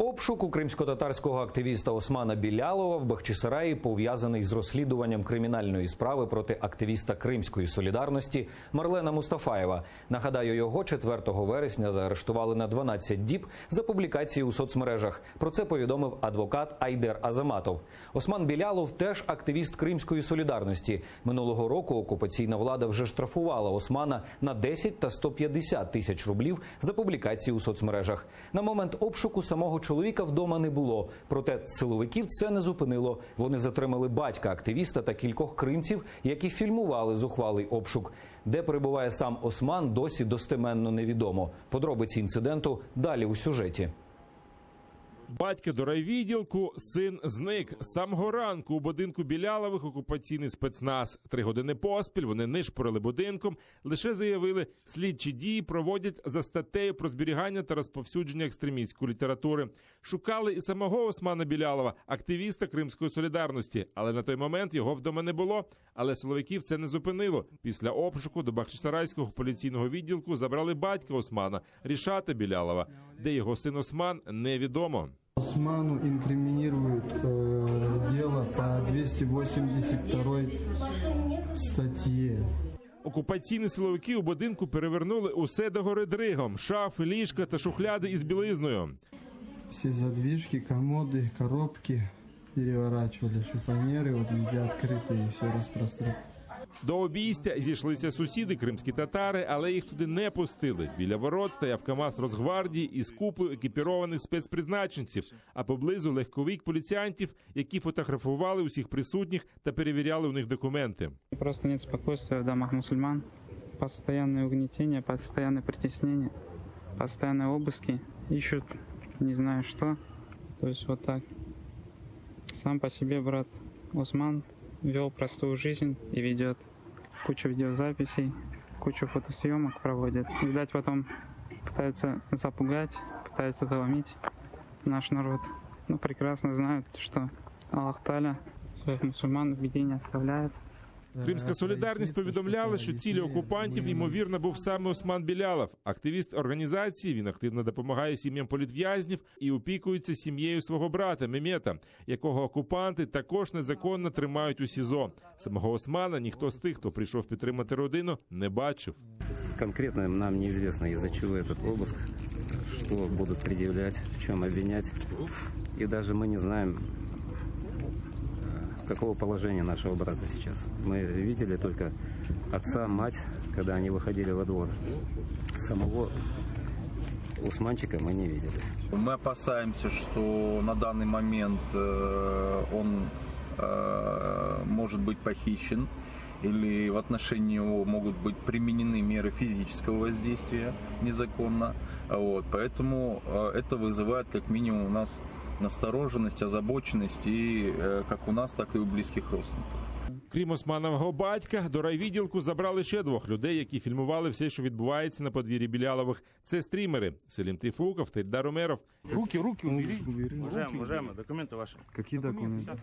Обшук у кримсько-татарського активіста Османа Білялова в Бахчисараї пов'язаний з розслідуванням кримінальної справи проти активіста Кримської солідарності Марлена Мустафаєва. Нагадаю, його 4 вересня заарештували на 12 діб за публікації у соцмережах. Про це повідомив адвокат Айдер Азаматов. Осман Білялов теж активіст Кримської солідарності. Минулого року окупаційна влада вже штрафувала Османа на 10 та 150 тисяч рублів за публікації у соцмережах. На момент обшуку самого чоловіка вдома не було. Проте силовиків це не зупинило. Вони затримали батька активіста та кількох кримців, які фільмували зухвалий обшук. Де перебуває сам Осман, досі достеменно невідомо. Подробиці інциденту далі у сюжеті. Батька до райвідділку, син зник. З самого ранку у будинку Білялових окупаційний спецназ. 3 години поспіль вони нишпорили будинком, лише заявили, слідчі дії проводять за статтею про зберігання та розповсюдження екстремістської літератури. Шукали і самого Османа Білялова, активіста Кримської солідарності, але на той момент його вдома не було. Але силовиків це не зупинило. Після обшуку до Бахчисарайського поліційного відділку забрали батька Османа, Рішата Білялова. Де його син Осман, невідомо. Осману инкриминируют дело по 282 статье. Окупаційні силовики у будинку перевернули усе догори дригом. Шафи, ліжка та шухляди із білизною. Все задвижки, комоды, коробки переворачивали, шифонеры, вот где открытые, и все распространили. До обійстя зійшлися сусіди, кримські татари, але їх туди не пустили. Біля ворот стояв КамАЗ Росгвардії із купою екіпірованих спецпризначенців, а поблизу легковик поліціянтів, які фотографували усіх присутніх та перевіряли у них документи. Просто нет спокойствия в домах мусульман, постоянное угнетение, постоянное притеснение, постоянные обыски, ищут не знаю что. То есть вот так. Сам по себе брат Осман вел простую жизнь и ведет кучу видеозаписей, кучу фотосъемок проводит. Видать, потом пытаются запугать, пытаются заломить наш народ. Но прекрасно знают, что Аллах Та'аля своих мусульман в беде не оставляет. Кримська солідарність повідомляла, що цілею окупантів, ймовірно, був саме Осман Білялов. Активіст організації, він активно допомагає сім'ям політв'язнів і опікується сім'єю свого брата Мемета, якого окупанти також незаконно тримають у СІЗО. Самого Османа ніхто з тих, хто прийшов підтримати родину, не бачив. Конкретно нам неизвестно, из-за чего этот обыск, что будут предъявлять, в чем обвинять. И даже мы не знаем, какого положения нашего брата сейчас. Мы видели только отца, мать, когда они выходили во двор. Самого Усманчика мы не видели. Мы опасаемся, что на данный момент он может быть похищен, или в отношении него могут быть применены меры физического воздействия незаконно. Вот. Поэтому это вызывает как минимум у нас настороженість, озабоченість і як у нас, так і у близьких родственників. Крім Османового батька, до райвідділку забрали ще 2 людей, які фільмували все, що відбувається на подвір'ї Білялових. Це стрімери Селім Тейфуков та Ільдар Умеров. Руки убери. Уважаемые, документы ваши. Какие документы?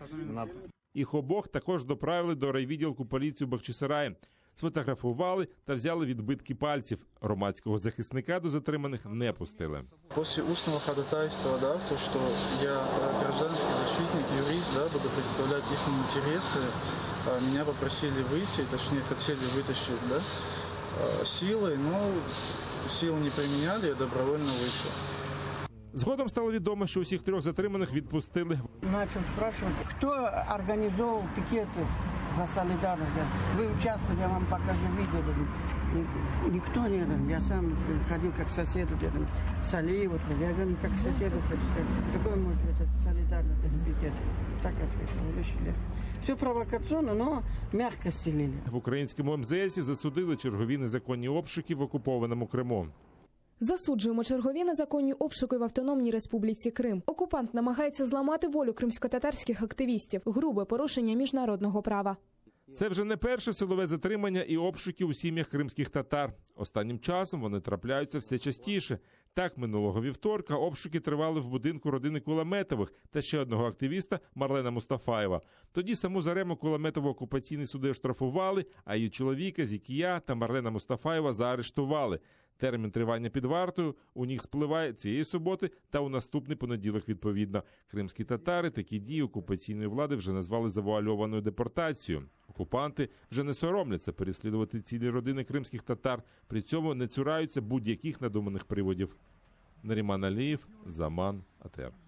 Їх обох також доправили до райвідділку поліцію Бахчисараї. Сфотографували та взяли відбитки пальців. Громадського захисника до затриманих не пустили. После устного ходатайства, да, то, что я гражданский защитник, юрист, да, буду представлять их интересы, меня попросили выйти, точнее хотели вытащить, да, силой, но силу не применяли, я добровольно вышел. Згодом стало відомо, що усіх 3 затриманих відпустили. Начал спрашивать, кто организовал пикеты за солидарность. Вы участвовали, я вам покажу видео. Никто не был. Я сам ходил как сосед, с Алией, вот, я говорю, как сосед. Какой может быть это солидарность, этот пикет? Так ответил. Все провокационно, но мягко стелили. В українському МЗСі засудили чергові незаконні обшуки в окупованому Криму. Засуджуємо чергові незаконні обшуки в Автономній Республіці Крим. Окупант намагається зламати волю кримсько-татарських активістів. Грубе порушення міжнародного права. Це вже не перше силове затримання і обшуки у сім'ях кримських татар. Останнім часом вони трапляються все частіше. Так, минулого вівторка обшуки тривали в будинку родини Куламетових та ще одного активіста Марлена Мустафаєва. Тоді саму Зарему Куламетову окупаційні суди оштрафували, а її чоловіка Зікія та Марлена Мустафаєва заарештували. Термін тривання під вартою у них спливає цієї суботи та у наступний понеділок відповідно. Кримські татари такі дії окупаційної влади вже назвали завуальованою депортацією. Окупанти вже не соромляться переслідувати цілі родини кримських татар, при цьому не цураються будь-яких надуманих приводів. Наріман Алієв, Заман, АТР.